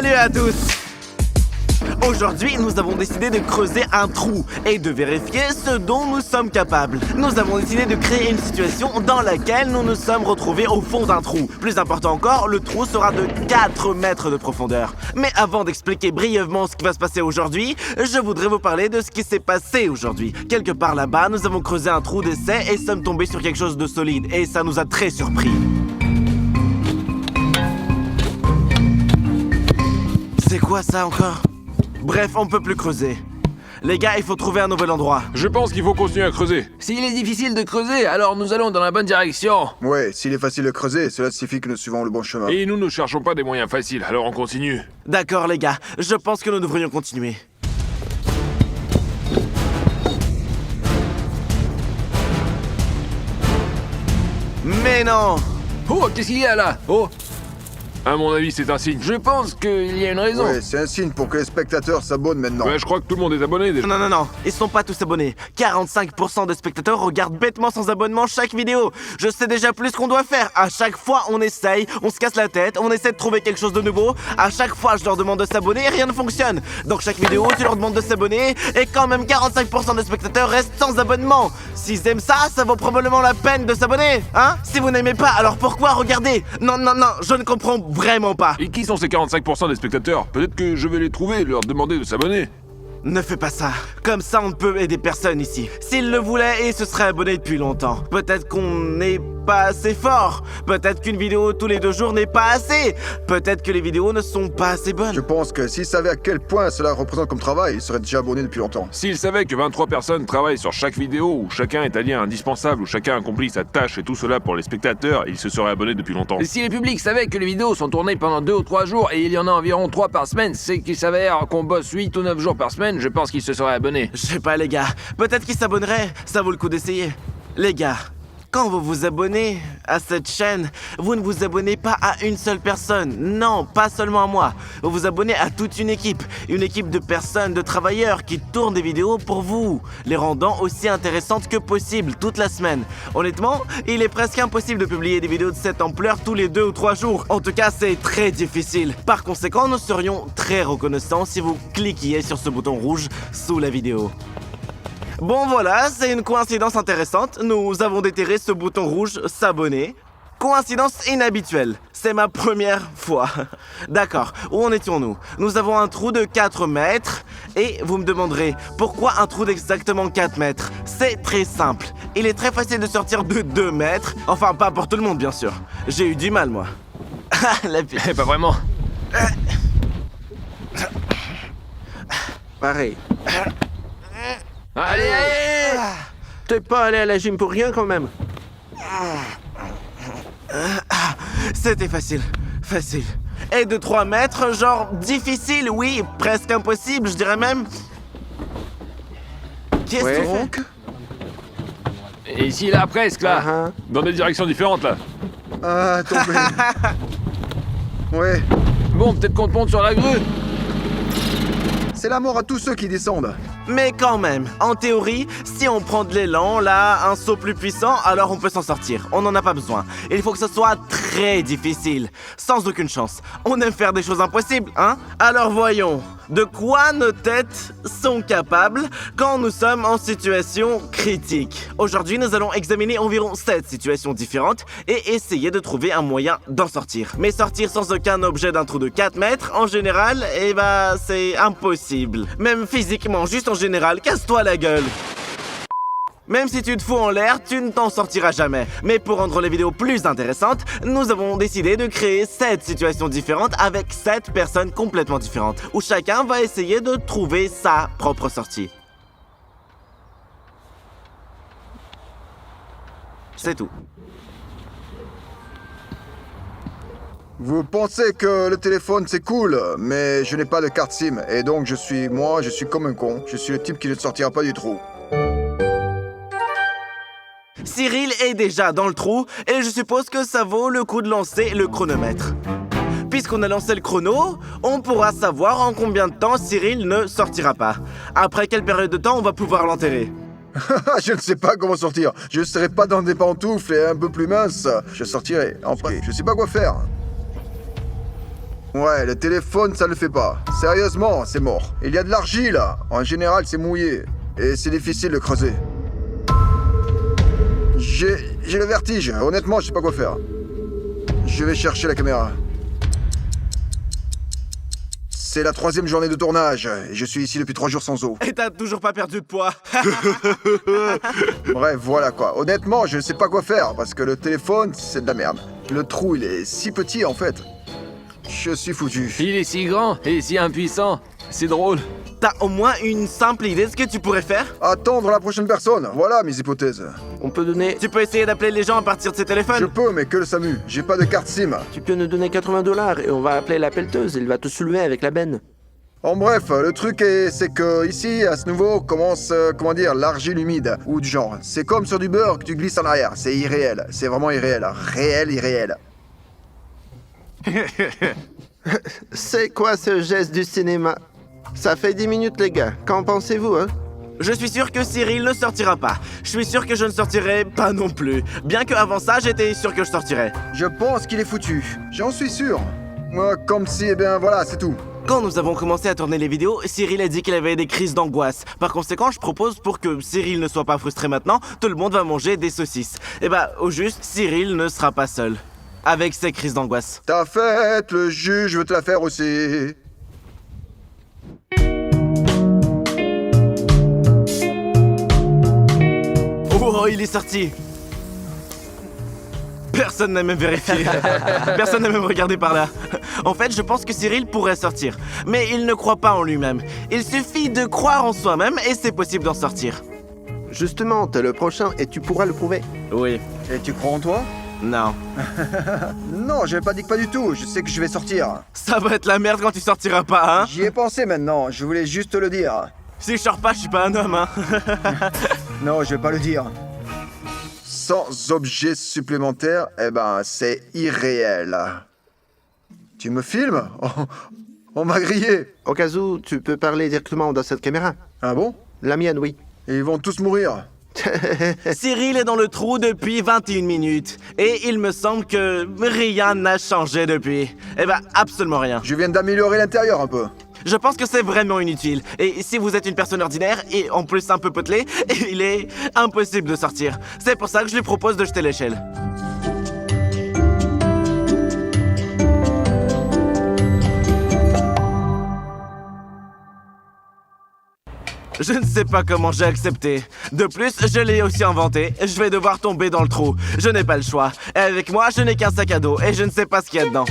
Salut à tous! Aujourd'hui, nous avons décidé de creuser un trou et de vérifier ce dont nous sommes capables. Nous avons décidé de créer une situation dans laquelle nous nous sommes retrouvés au fond d'un trou. Plus important encore, le trou sera de 4 mètres de profondeur. Mais avant d'expliquer brièvement ce qui va se passer aujourd'hui, je voudrais vous parler de ce qui s'est passé aujourd'hui. Quelque part là-bas, nous avons creusé un trou d'essai et sommes tombés sur quelque chose de solide. Et ça nous a très surpris. C'est quoi ça encore? Bref, on peut plus creuser. Les gars, il faut trouver un nouvel endroit. Je pense qu'il faut continuer à creuser. S'il est difficile de creuser, alors nous allons dans la bonne direction. Ouais, s'il est facile de creuser, cela signifie que nous suivons le bon chemin. Et nous ne cherchons pas des moyens faciles, alors on continue. D'accord les gars, je pense que nous devrions continuer. Mais non! Oh, qu'est-ce qu'il y a là? Oh, À mon avis, c'est un signe. je pense qu'il y a une raison. Ouais, c'est un signe pour que les spectateurs s'abonnent maintenant. Ouais, je crois que tout le monde est abonné déjà. Non, ils sont pas tous abonnés. 45% des spectateurs regardent bêtement sans abonnement chaque vidéo. Je sais déjà plus ce qu'on doit faire. À chaque fois, on essaye, on se casse la tête, on essaie de trouver quelque chose de nouveau. À chaque fois, je leur demande de s'abonner et rien ne fonctionne. Donc chaque vidéo, tu leur demandes de s'abonner et quand même 45% des spectateurs restent sans abonnement. S'ils aiment ça, ça vaut probablement la peine de s'abonner, hein? Si vous n'aimez pas, alors pourquoi regarder? Non, je ne comprends vraiment pas. Et qui sont ces 45% des spectateurs? Peut-être que je vais les trouver et leur demander de s'abonner. Ne fais pas ça. Comme ça, on ne peut aider personne ici. S'ils le voulaient, ils se seraient abonnés depuis longtemps. Peut-être qu'on n'est pas assez fort. Peut-être qu'une vidéo tous les 2 jours n'est pas assez. Peut-être que les vidéos ne sont pas assez bonnes. Je pense que s'ils savaient à quel point cela représente comme travail, ils seraient déjà abonnés depuis longtemps. S'ils savaient que 23 personnes travaillent sur chaque vidéo, où chacun est un lien indispensable, où chacun accomplit sa tâche et tout cela pour les spectateurs, ils se seraient abonnés depuis longtemps. Et si le public savait que les vidéos sont tournées pendant 2 ou 3 jours et il y en a environ 3 par semaine, c'est qu'il s'avère qu'on bosse 8 ou 9 jours par semaine, je pense qu'ils se seraient abonnés. Je sais pas les gars, peut-être qu'ils s'abonneraient, ça vaut le coup d'essayer. Les gars, quand vous vous abonnez à cette chaîne, vous ne vous abonnez pas à une seule personne. Non, pas seulement à moi. Vous vous abonnez à toute une équipe de personnes, de travailleurs qui tournent des vidéos pour vous, les rendant aussi intéressantes que possible toute la semaine. Honnêtement, il est presque impossible de publier des vidéos de cette ampleur tous les 2 ou 3 jours. En tout cas, c'est très difficile. Par conséquent, nous serions très reconnaissants si vous cliquiez sur ce bouton rouge sous la vidéo. Bon voilà, c'est une coïncidence intéressante. Nous avons déterré ce bouton rouge s'abonner. Coïncidence inhabituelle. C'est ma première fois. D'accord, où en étions-nous? Nous avons un trou de 4 mètres. Et vous me demanderez, pourquoi un trou d'exactement 4 mètres? C'est très simple. Il est très facile de sortir de 2 mètres. Enfin, pas pour tout le monde, bien sûr. J'ai eu du mal, moi. La pire. Pas vraiment. Pareil. Allez, allez! T'es pas allé à la gym pour rien quand même. C'était facile. Et de 3 mètres, genre difficile, oui, presque impossible, je dirais même. Qu'est-ce que tu fais? Donc Et ici, là, presque, là. Dans des directions différentes là. Ah, tombé. Ouais, Bon, peut-être qu'on te monte sur la grue. c'est la mort à tous ceux qui descendent. Mais quand même, en théorie, si on prend de l'élan, là, un saut plus puissant, alors on peut s'en sortir. On n'en a pas besoin. Il faut que ce soit très difficile, sans aucune chance. On aime faire des choses impossibles, hein? Alors voyons, de quoi nos têtes sont capables quand nous sommes en situation critique. Aujourd'hui, nous allons examiner environ 7 situations différentes et essayer de trouver un moyen d'en sortir. Mais sortir sans aucun objet d'un trou de 4 mètres, en général, eh bah, c'est impossible. Même physiquement, juste en général, casse-toi la gueule. Même si tu te fous en l'air, tu ne t'en sortiras jamais. Mais pour rendre les vidéos plus intéressantes, nous avons décidé de créer 7 situations différentes avec 7 personnes complètement différentes, où chacun va essayer de trouver sa propre sortie. C'est tout. Vous pensez que le téléphone c'est cool, mais je n'ai pas de carte SIM, et donc je suis comme un con. Je suis le type qui ne sortira pas du trou. Cyril est déjà dans le trou et je suppose que ça vaut le coup de lancer le chronomètre. Puisqu'on a lancé le chrono, on pourra savoir en combien de temps Cyril ne sortira pas. Après quelle période de temps on va pouvoir l'enterrer? Je ne sais pas comment sortir. Je ne serai pas dans des pantoufles et un peu plus mince. Je sortirai. Après, je sais pas quoi faire. Ouais, le téléphone, ça le fait pas. Sérieusement, c'est mort. Il y a de l'argile. En général, c'est mouillé. Et c'est difficile de creuser. J'ai le vertige. Honnêtement, je sais pas quoi faire. Je vais chercher la caméra. C'est la 3e journée de tournage. Et je suis ici depuis 3 jours sans eau. Et t'as toujours pas perdu de poids. Bref, voilà quoi. Honnêtement, je sais pas quoi faire. Parce que le téléphone, c'est de la merde. Le trou, il est si petit en fait. Je suis foutu. Il est si grand et si impuissant. C'est drôle. T'as au moins une simple idée de ce que tu pourrais faire? Attendre la prochaine personne. Voilà mes hypothèses. On peut donner... Tu peux essayer d'appeler les gens à partir de ces Je téléphones. peux, mais que le SAMU. J'ai pas de carte SIM. Tu peux nous donner 80 $ et on va appeler la pelleteuse. Il va te soulever avec la benne. En bref, le truc c'est que ici, à ce niveau, commence, comment dire, l'argile humide, ou du genre. C'est comme sur du beurre que tu glisses en arrière. C'est irréel. C'est vraiment irréel. Réel, irréel. C'est quoi ce geste du cinéma? Ça fait 10 minutes, les gars. Qu'en pensez-vous, hein? Je suis sûr que Cyril ne sortira pas. Je suis sûr que je ne sortirai pas non plus. Bien que avant ça, j'étais sûr que je sortirais. Je pense qu'il est foutu. J'en suis sûr. Moi, comme si, eh bien, voilà, c'est tout. Quand nous avons commencé à tourner les vidéos, Cyril a dit qu'il avait des crises d'angoisse. Par conséquent, je propose pour que Cyril ne soit pas frustré maintenant, tout le monde va manger des saucisses. Et bah, au juste, Cyril ne sera pas seul. Avec ses crises d'angoisse. Ta fête, le juge veut te la faire aussi. Oh, il est sorti. Personne n'a même vérifié. Personne n'a même regardé par là. En fait, je pense que Cyril pourrait sortir. Mais il ne croit pas en lui-même. Il suffit de croire en soi-même et c'est possible d'en sortir. Justement, t'es le prochain et tu pourras le prouver. Oui. Et tu crois en toi? Non. Non, j'avais pas dit que pas du tout. Je sais que je vais sortir. Ça va être la merde quand tu sortiras pas, hein? J'y ai pensé maintenant. Je voulais juste te le dire. Si je sors pas, je suis pas un homme, hein? Non, je vais pas le dire. Sans objet supplémentaire, eh ben, c'est irréel. Tu me filmes? On m'a grillé. Au cas où, tu peux parler directement dans cette caméra. Ah bon? La mienne, oui. Et ils vont tous mourir. Cyril est dans le trou depuis 21 minutes. Et il me semble que rien n'a changé depuis. Eh ben, absolument rien. Je viens d'améliorer l'intérieur un peu. Je pense que c'est vraiment inutile. Et si vous êtes une personne ordinaire, et en plus un peu potelée, il est impossible de sortir. C'est pour ça que je lui propose de jeter l'échelle. Je ne sais pas comment j'ai accepté. De plus, je l'ai aussi inventé. Je vais devoir tomber dans le trou. Je n'ai pas le choix. Et avec moi, je n'ai qu'un sac à dos et je ne sais pas ce qu'il y a dedans.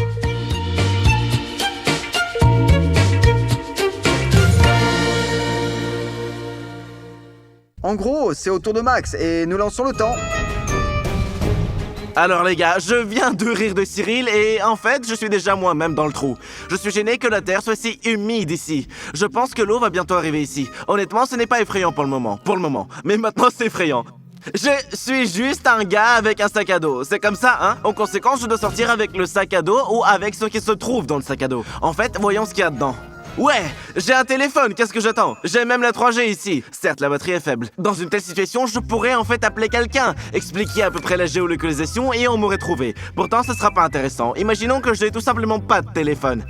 En gros, c'est au tour de Max et nous lançons le temps. Alors les gars, je viens de rire de Cyril et en fait, je suis déjà moi-même dans le trou. Je suis gêné que la terre soit si humide ici. Je pense que l'eau va bientôt arriver ici. Honnêtement, ce n'est pas effrayant pour le moment. Mais maintenant, c'est effrayant. Je suis juste un gars avec un sac à dos. C'est comme ça, hein? En conséquence, je dois sortir avec le sac à dos ou avec ce qui se trouve dans le sac à dos. En fait, voyons ce qu'il y a dedans. Ouais, j'ai un téléphone, qu'est-ce que j'attends? J'ai même la 3G ici. Certes, la batterie est faible. Dans une telle situation, je pourrais en fait appeler quelqu'un, expliquer à peu près la géolocalisation et on m'aurait trouvé. Pourtant, ce sera pas intéressant. Imaginons que je n'ai tout simplement pas de téléphone.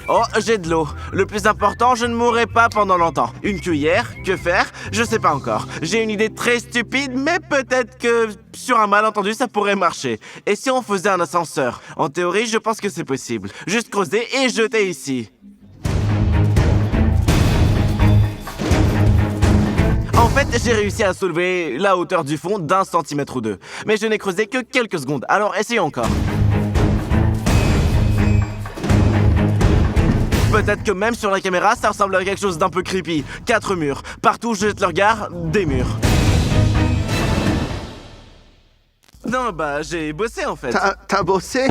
Oh, j'ai de l'eau. Le plus important, je ne mourrai pas pendant longtemps. Une cuillère, que faire? Je sais pas encore. J'ai une idée très stupide, mais peut-être que sur un malentendu, ça pourrait marcher. Et si on faisait un ascenseur? En théorie, je pense que c'est possible. Juste creuser et jeter ici. En fait, j'ai réussi à soulever la hauteur du fond d'1 centimètre ou deux. Mais je n'ai creusé que quelques secondes, alors essayons encore. Peut-être que même sur la caméra, ça ressemble à quelque chose d'un peu creepy. 4 murs. Partout où je jette le regard, des murs. Non, bah, j'ai bossé en fait. T'as bossé?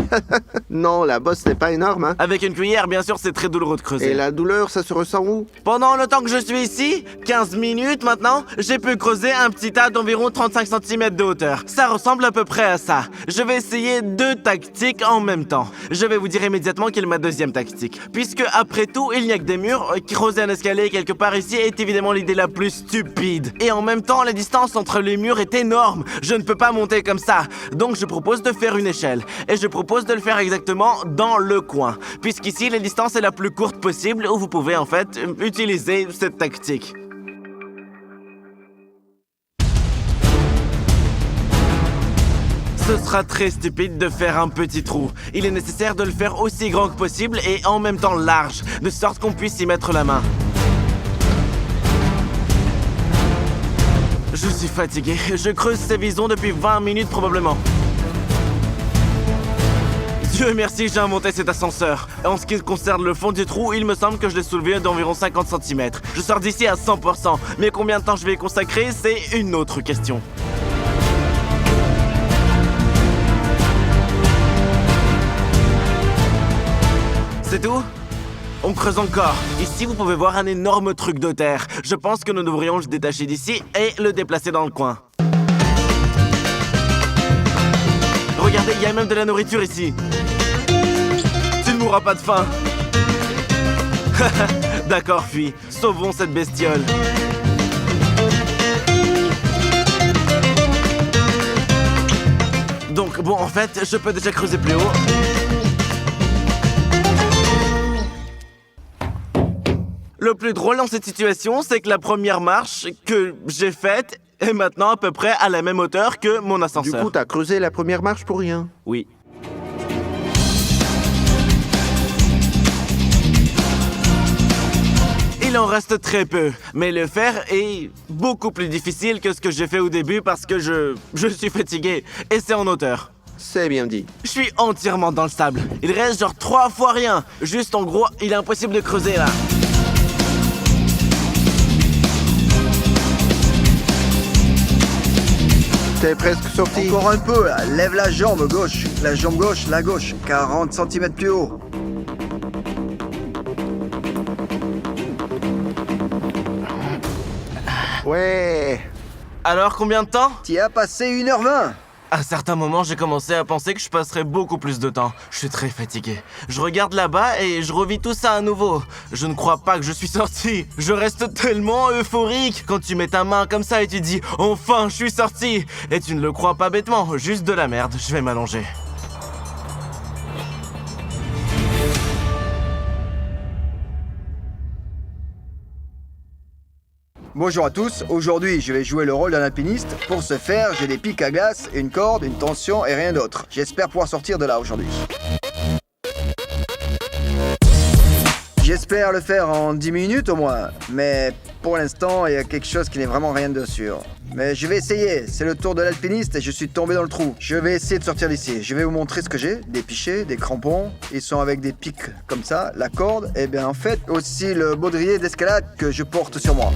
Non, la bosse n'est pas énorme, hein. Avec une cuillère, bien sûr, c'est très douloureux de creuser. Et la douleur, ça se ressent où? Pendant le temps que je suis ici, 15 minutes maintenant, j'ai pu creuser un petit tas d'environ 35 cm de hauteur. Ça ressemble à peu près à ça. Je vais essayer 2 tactiques en même temps. Je vais vous dire immédiatement quelle est ma deuxième tactique. Puisque après tout, il n'y a que des murs, creuser un escalier quelque part ici est évidemment l'idée la plus stupide. Et en même temps, la distance entre les murs est énorme. Je ne peux pas monter comme ça. Donc je propose de faire une échelle. Et je propose de le faire exactement dans le coin. Puisqu'ici, la distance est la plus courte possible où vous pouvez en fait utiliser cette tactique. Ce sera très stupide de faire un petit trou. Il est nécessaire de le faire aussi grand que possible et en même temps large, de sorte qu'on puisse y mettre la main. Je suis fatigué. Je creuse ces visons depuis 20 minutes probablement. Dieu merci, j'ai inventé cet ascenseur. En ce qui concerne le fond du trou, il me semble que je l'ai soulevé d'environ 50 cm. Je sors d'ici à 100%. Mais combien de temps je vais y consacrer, c'est une autre question. C'est tout? On creuse encore. Ici, vous pouvez voir un énorme truc de terre. Je pense que nous devrions le détacher d'ici et le déplacer dans le coin. Regardez, il y a même de la nourriture ici. Tu ne mourras pas de faim. D'accord, fuis. Sauvons cette bestiole. Donc, bon, en fait, je peux déjà creuser plus haut. Le plus drôle dans cette situation, c'est que la première marche que j'ai faite est maintenant à peu près à la même hauteur que mon Du ascenseur. coup, t'as creusé la première marche pour rien. Oui. Il en reste très peu, mais le faire est beaucoup plus difficile que ce que j'ai fait au début parce que je suis fatigué et c'est en hauteur. C'est bien dit. Je suis entièrement dans le sable. Il reste genre 3 fois rien. Juste en gros, il est impossible de creuser là. T'es presque sorti. Encore un peu, là. Lève la jambe gauche. La jambe gauche, la gauche. 40 cm plus haut. Ouais. Alors combien de temps? T'y as passé 1h20. À certains moments, j'ai commencé à penser que je passerais beaucoup plus de temps. Je suis très fatigué. Je regarde là-bas et je revis tout ça à nouveau. Je ne crois pas que je suis sorti. Je reste tellement euphorique quand tu mets ta main comme ça et tu dis « Enfin, je suis sorti !» Et tu ne le crois pas bêtement, juste de la merde. Je vais m'allonger. Bonjour à tous, aujourd'hui je vais jouer le rôle d'un alpiniste. Pour ce faire, j'ai des pics à glace, une corde, une tension et rien d'autre. J'espère pouvoir sortir de là aujourd'hui. J'espère le faire en 10 minutes au moins, mais pour l'instant il y a quelque chose qui n'est vraiment rien de sûr. Mais je vais essayer, c'est le tour de l'alpiniste et je suis tombé dans le trou. Je vais essayer de sortir d'ici, je vais vous montrer ce que j'ai, des pichets, des crampons, ils sont avec des pics comme ça, la corde, et bien en fait aussi le baudrier d'escalade que je porte sur moi.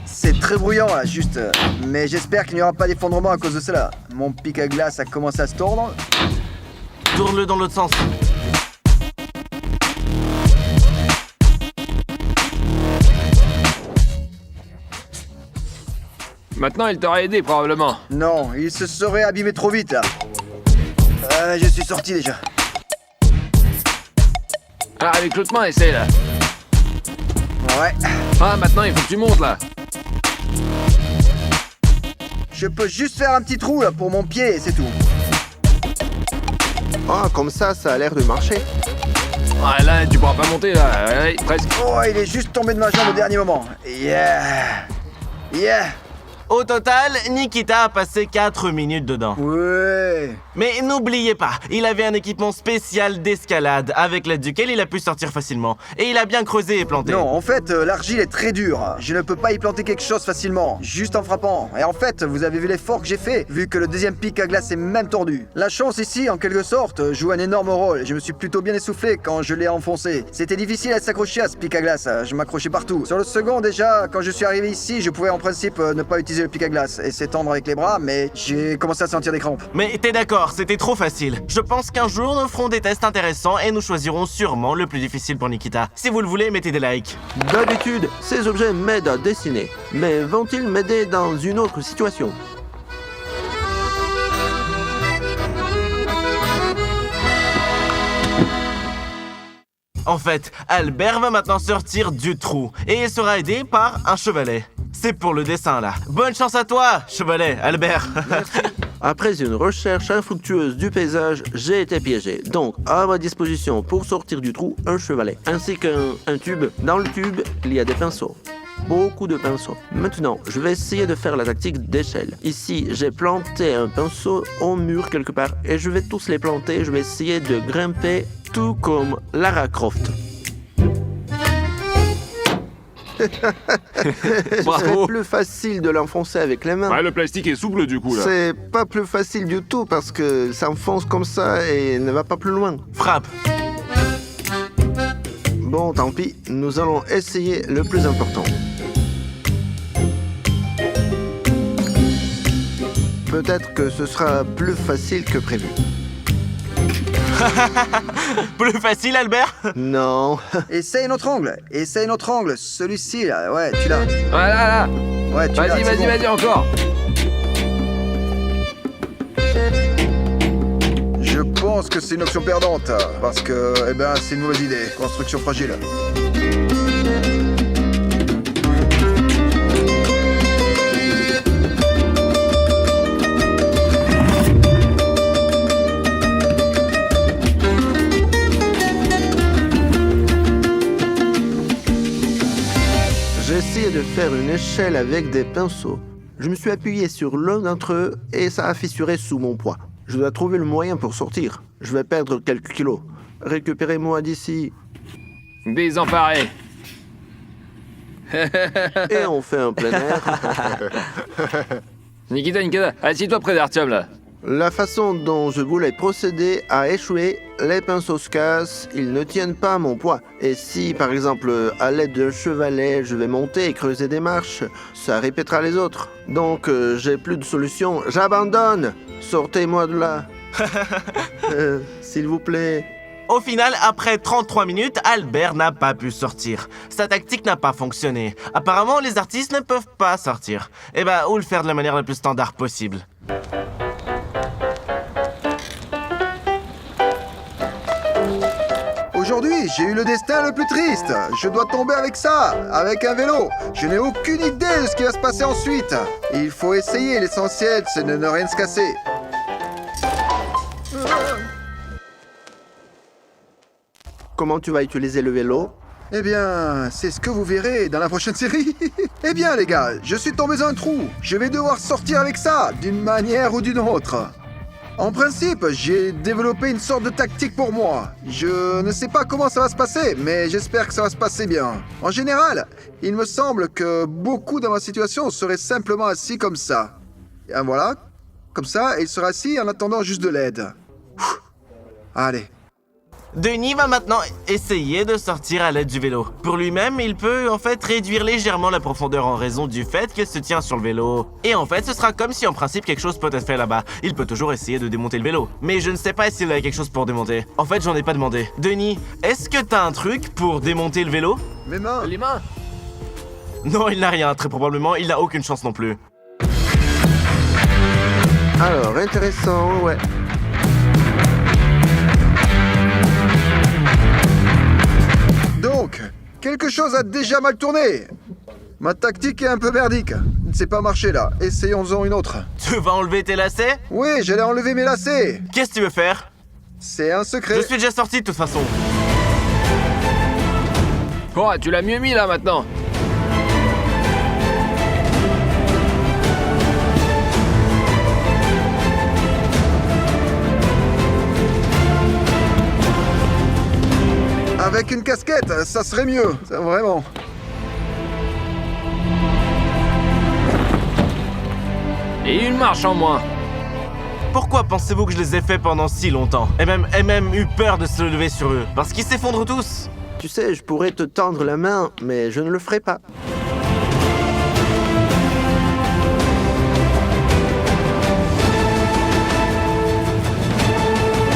C'est très bruyant là, juste. Mais j'espère qu'il n'y aura pas d'effondrement à cause de cela. Mon pic à glace a commencé à se tordre. Tourne-le dans l'autre sens. Maintenant, il t'aurait aidé, probablement. Non, il se serait abîmé trop vite là. Je suis sorti déjà. Ah, avec l'autre main, essaie, là. Ouais. Ah, maintenant, il faut que tu montes, là. Je peux juste faire un petit trou là pour mon pied et c'est tout. Ah, comme ça a l'air de marcher. Ah, là, tu pourras pas monter, là. Ouais, presque. Oh, il est juste tombé de ma jambe au dernier moment. Yeah. Yeah. Au total, Nikita a passé 4 minutes dedans. Ouais. Mais n'oubliez pas, il avait un équipement spécial d'escalade avec l'aide duquel il a pu sortir facilement. Et il a bien creusé et planté. Non, en fait, l'argile est très dure. Je ne peux pas y planter quelque chose facilement, juste en frappant. Et en fait, vous avez vu l'effort que j'ai fait, vu que le deuxième pic à glace est même tordu. La chance ici, en quelque sorte, joue un énorme rôle. Je me suis plutôt bien essoufflé quand je l'ai enfoncé. C'était difficile à s'accrocher à ce pic à glace. Je m'accrochais partout. Sur le second, déjà, quand je suis arrivé ici, je pouvais en principe ne pas utiliser le pic à glace et s'étendre avec les bras, mais j'ai commencé à sentir des crampes. Mais t'es d'accord, c'était trop facile. Je pense qu'un jour, nous ferons des tests intéressants et nous choisirons sûrement le plus difficile pour Nikita. Si vous le voulez, mettez des likes. D'habitude, ces objets m'aident à dessiner. Mais vont-ils m'aider dans une autre situation? En fait, Albert va maintenant sortir du trou et il sera aidé par un chevalet. C'est pour le dessin là. Bonne chance à toi, chevalet, Albert. Après une recherche infructueuse du paysage, j'ai été piégé. Donc, à ma disposition pour sortir du trou, un chevalet, ainsi qu'un tube. Dans le tube, il y a des pinceaux. Beaucoup de pinceaux. Maintenant, je vais essayer de faire la tactique d'échelle. Ici, j'ai planté un pinceau au mur quelque part et je vais tous les planter. Je vais essayer de grimper tout comme Lara Croft. C'est plus facile de l'enfoncer avec les mains. Ouais, le plastique est souple du coup là. C'est pas plus facile du tout parce que ça enfonce comme ça et ne va pas plus loin. Frappe. Bon, tant pis, nous allons essayer le plus important. Peut-être que ce sera plus facile que prévu. Plus facile, Albert? Non. Essaye notre angle. Essaye notre angle. Celui-ci, là. Ouais, tu l'as. Voilà, là. Ouais, tu l'as. Vas-y, c'est vas-y, bon. vas-y, encore. Je pense que c'est une option perdante. Parce que, eh ben, c'est une mauvaise idée. Construction fragile. J'ai essayé de faire une échelle avec des pinceaux. Je me suis appuyé sur l'un d'entre eux et ça a fissuré sous mon poids. Je dois trouver le moyen pour sortir. Je vais perdre quelques kilos. Récupérez-moi d'ici. Désemparé. Et on fait un plein air. Nikita, assis-toi près d'Artyom, là. La façon dont je voulais procéder a échoué. Les pinceaux se cassent, ils ne tiennent pas à mon poids. Et si, par exemple, à l'aide d'un chevalet, je vais monter et creuser des marches, ça répétera les autres. Donc, j'ai plus de solution. J'abandonne. Sortez-moi de là. S'il vous plaît. Au final, après 33 minutes, Albert n'a pas pu sortir. Sa tactique n'a pas fonctionné. Apparemment, les artistes ne peuvent pas sortir. Eh ben, ou le faire de la manière la plus standard possible. Aujourd'hui, j'ai eu le destin le plus triste. Je dois tomber avec ça, avec un vélo. Je n'ai aucune idée de ce qui va se passer ensuite. Il faut essayer, l'essentiel, c'est de ne rien se casser. Comment tu vas utiliser le vélo? Eh bien, c'est ce que vous verrez dans la prochaine série. Eh bien, les gars, je suis tombé dans un trou. Je vais devoir sortir avec ça, d'une manière ou d'une autre. En principe, j'ai développé une sorte de tactique pour moi. Je ne sais pas comment ça va se passer, mais j'espère que ça va se passer bien. En général, il me semble que beaucoup dans ma situation seraient simplement assis comme ça. Et voilà, comme ça, et ils seraient assis en attendant juste de l'aide. Allez. Denis va maintenant essayer de sortir à l'aide du vélo. Pour lui-même, il peut en fait réduire légèrement la profondeur en raison du fait qu'il se tient sur le vélo. Et en fait, ce sera comme si en principe quelque chose peut être fait là-bas. Il peut toujours essayer de démonter le vélo. Mais je ne sais pas s'il a quelque chose pour démonter. En fait, j'en ai pas demandé. Denis, est-ce que t'as un truc pour démonter le vélo? Mes mains. Les mains. Non, il n'a rien, très probablement. Il n'a aucune chance non plus. Alors, intéressant, ouais. Donc, quelque chose a déjà mal tourné. Ma tactique est un peu merdique. C'est pas marché là. Essayons-en une autre. Tu vas enlever tes lacets? Oui, j'allais enlever mes lacets. Qu'est-ce que tu veux faire? C'est un secret. Je suis déjà sorti de toute façon. Oh, tu l'as mieux mis, là, maintenant. Avec une casquette, ça serait mieux. Ça, vraiment. Et une marche en moins. Pourquoi pensez-vous que je les ai fait pendant si longtemps? Et même eu peur de se lever sur eux. Parce qu'ils s'effondrent tous. Tu sais, je pourrais te tendre la main, mais je ne le ferai pas.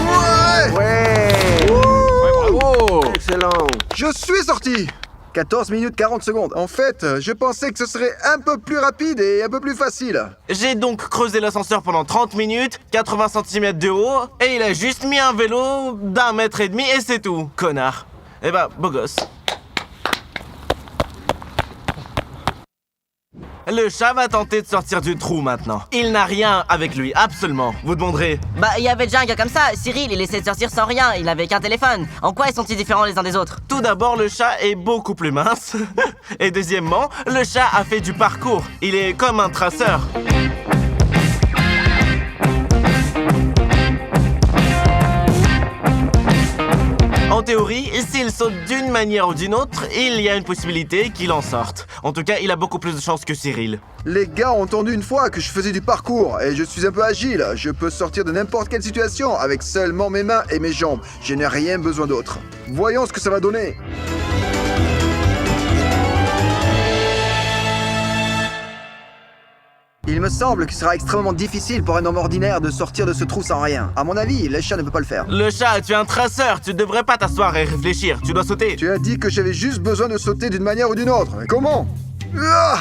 Ouais. Ouais! Ouais, bravo. Excellent! Je suis sorti. 14 minutes 40 secondes. En fait, je pensais que ce serait un peu plus rapide et un peu plus facile. J'ai donc creusé l'ascenseur pendant 30 minutes, 80 cm de haut, et il a juste mis un vélo d'1,5 m et c'est tout, connard. Eh ben, beau gosse. Le chat va tenter de sortir du trou maintenant. Il n'a rien avec lui, absolument. Vous demanderez. Bah, il y avait déjà un gars comme ça, Cyril, il essaie de sortir sans rien, il avait qu'un téléphone. En quoi ils sont-ils différents les uns des autres? Tout d'abord, le chat est beaucoup plus mince. Et deuxièmement, le chat a fait du parcours. Il est comme un traceur. En théorie, s'il saute d'une manière ou d'une autre, il y a une possibilité qu'il en sorte. En tout cas, il a beaucoup plus de chances que Cyril. Les gars ont entendu une fois que je faisais du parcours et je suis un peu agile. Je peux sortir de n'importe quelle situation avec seulement mes mains et mes jambes. Je n'ai rien besoin d'autre. Voyons ce que ça va donner. Il me semble qu'il sera extrêmement difficile pour un homme ordinaire de sortir de ce trou sans rien. À mon avis, le chat ne peut pas le faire. Le chat, tu es un traceur, tu devrais pas t'asseoir et réfléchir, tu dois sauter. Tu as dit que j'avais juste besoin de sauter d'une manière ou d'une autre. Mais comment? Ah!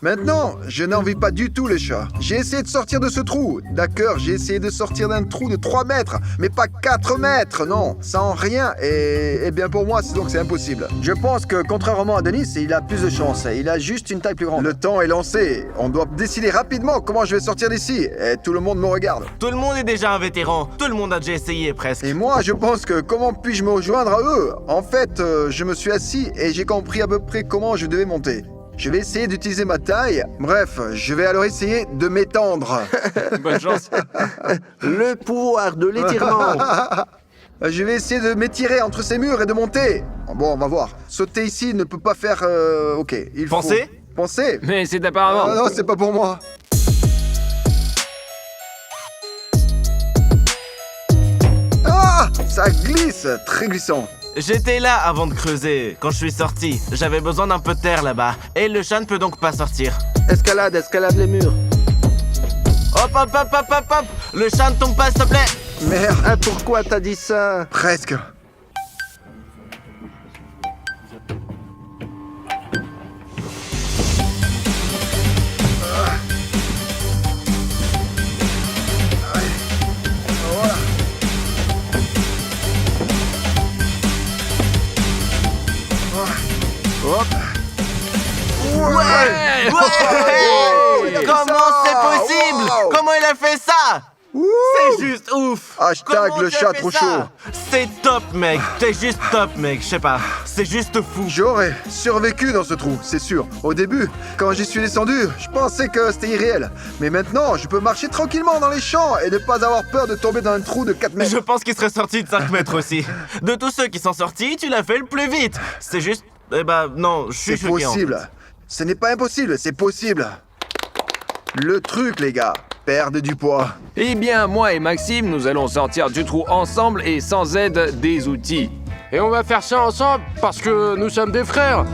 Maintenant, je n'en vis pas du tout le chat. J'ai essayé de sortir de ce trou. D'accord, j'ai essayé de sortir d'un trou de 3 mètres, mais pas 4 mètres, non. Sans rien, et bien pour moi, c'est impossible. Je pense que, contrairement à Denis, il a plus de chance. Il a juste une taille plus grande. Le temps est lancé. On doit décider rapidement comment je vais sortir d'ici. Et tout le monde me regarde. Tout le monde est déjà un vétéran, tout le monde a déjà essayé presque. Et moi, je pense que comment puis-je me rejoindre à eux? En fait, je me suis assis et j'ai compris à peu près comment je devais monter. Je vais essayer d'utiliser ma taille. Bref, je vais alors essayer de m'étendre. Bonne chance. Le pouvoir de l'étirement. Je vais essayer de m'étirer entre ces murs et de monter. Bon, on va voir. Sauter ici ne peut pas faire... ok, il faut... Penser? Penser? Mais c'est apparemment... Ah non, c'est pas pour moi. Ah! Ça glisse, très glissant. J'étais là avant de creuser, quand je suis sorti. J'avais besoin d'un peu de terre là-bas, et le chat ne peut donc pas sortir. Escalade, escalade les murs. Hop, hop, hop, hop, hop, hop! Le chat ne tombe pas, s'il te plaît! Merde, Ah, pourquoi t'as dit ça? presque. Ouais! Comment c'est possible? Wow! Comment il a fait ça? C'est juste ouf! Hashtag Comment le tu as chat fait trop ça? chaud. C'est top, mec! T'es juste top, mec, je sais pas. C'est juste fou. J'aurais survécu dans ce trou, c'est sûr. Au début, quand j'y suis descendu, je pensais que c'était irréel. Mais maintenant, je peux marcher tranquillement dans les champs et ne pas avoir peur de tomber dans un trou de 4 mètres. Je pense qu'il serait sorti de 5 mètres aussi. De tous ceux qui sont sortis, tu l'as fait le plus vite. C'est juste... Eh ben, non, je suis C'est choqué. en fait. possible. Ce n'est pas impossible, c'est possible. Le truc, les gars, perdre du poids. Eh bien, moi et Maxime, nous allons sortir du trou ensemble et sans aide des outils. Et on va faire ça ensemble parce que nous sommes des frères.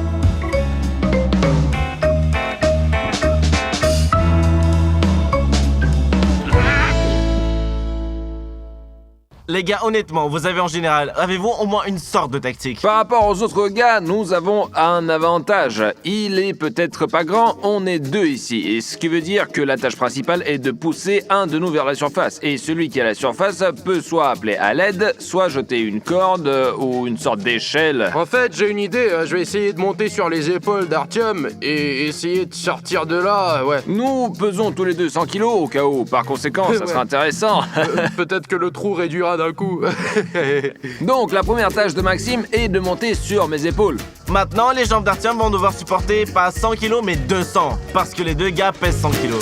Les gars, honnêtement, vous avez en général, avez-vous au moins une sorte de tactique? Par rapport aux autres gars, nous avons un avantage. Il est peut-être pas grand, on est 2 ici. Et ce qui veut dire que la tâche principale est de pousser un de nous vers la surface. Et celui qui est à la surface peut soit appeler à l'aide, soit jeter une corde ou une sorte d'échelle. En fait, j'ai une idée. Je vais essayer de monter sur les épaules d'Artyom et essayer de sortir de là, ouais. Nous pesons tous les deux 100 kilos au cas où. Par conséquent, ça Ouais. sera intéressant. Peut-être que le trou réduira d'un coup. Donc, la première tâche de Maxime est de monter sur mes épaules. Maintenant, les jambes d'Artyom vont devoir supporter pas 100 kilos, mais 200. Parce que les deux gars pèsent 100 kilos.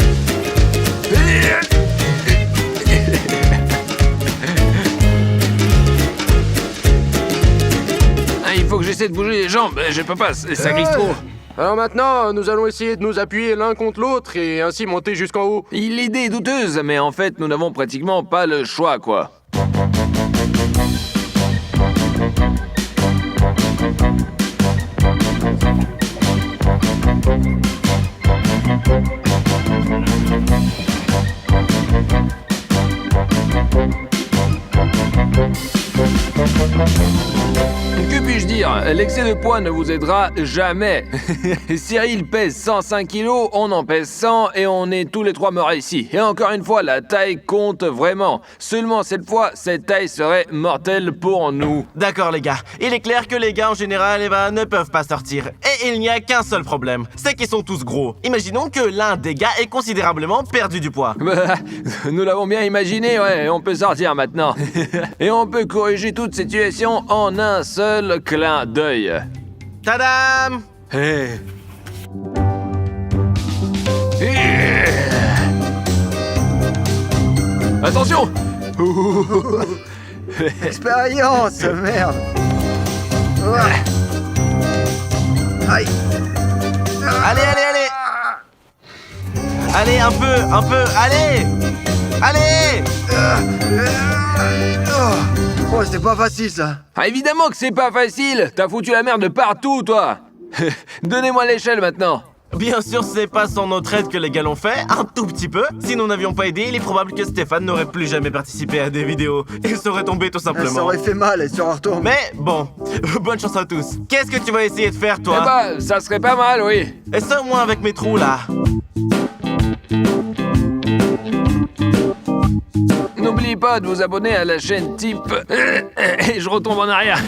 Ah, il faut que j'essaie de bouger les jambes. Je peux pas, ça glisse trop. Alors maintenant, nous allons essayer de nous appuyer l'un contre l'autre et ainsi monter jusqu'en haut. L'idée est douteuse, mais en fait, nous n'avons pratiquement pas le choix, quoi. Que puis-je dire? L'excès de poids ne vous aidera jamais. Cyril pèse 105 kilos, on en pèse 100 et on est tous les trois morts ici. Et encore une fois, la taille compte vraiment. Seulement cette fois, cette taille serait mortelle pour nous. D'accord les gars, il est clair que les gars en général ne peuvent pas sortir. Et il n'y a qu'un seul problème, c'est qu'ils sont tous gros. Imaginons que l'un des gars ait considérablement perdu du poids. Bah, nous l'avons bien imaginé, ouais, on peut sortir maintenant. Et on peut corriger toute situation en un seul clin d'œil. Tadam! Hey. Attention! Expérience, merde. Aïe. Allez, allez, allez! Allez, un peu, allez! Allez! Oh, c'est pas facile ça. Ah, évidemment que c'est pas facile! T'as foutu la merde de partout, toi! Donnez-moi l'échelle maintenant! Bien sûr, c'est pas sans notre aide que les gars l'ont fait, un tout petit peu. Si nous n'avions pas aidé, il est probable que Stéphane n'aurait plus jamais participé à des vidéos. Il serait tombé tout Ça simplement. aurait fait mal et sur un retour. Mais bon, bonne chance à tous. Qu'est-ce que tu vas essayer de faire, Eh toi? bah, ça serait pas mal, oui! Et ça, moi, avec mes trous, là. N'oubliez pas de vous abonner à la chaîne Type. Et je retombe en arrière.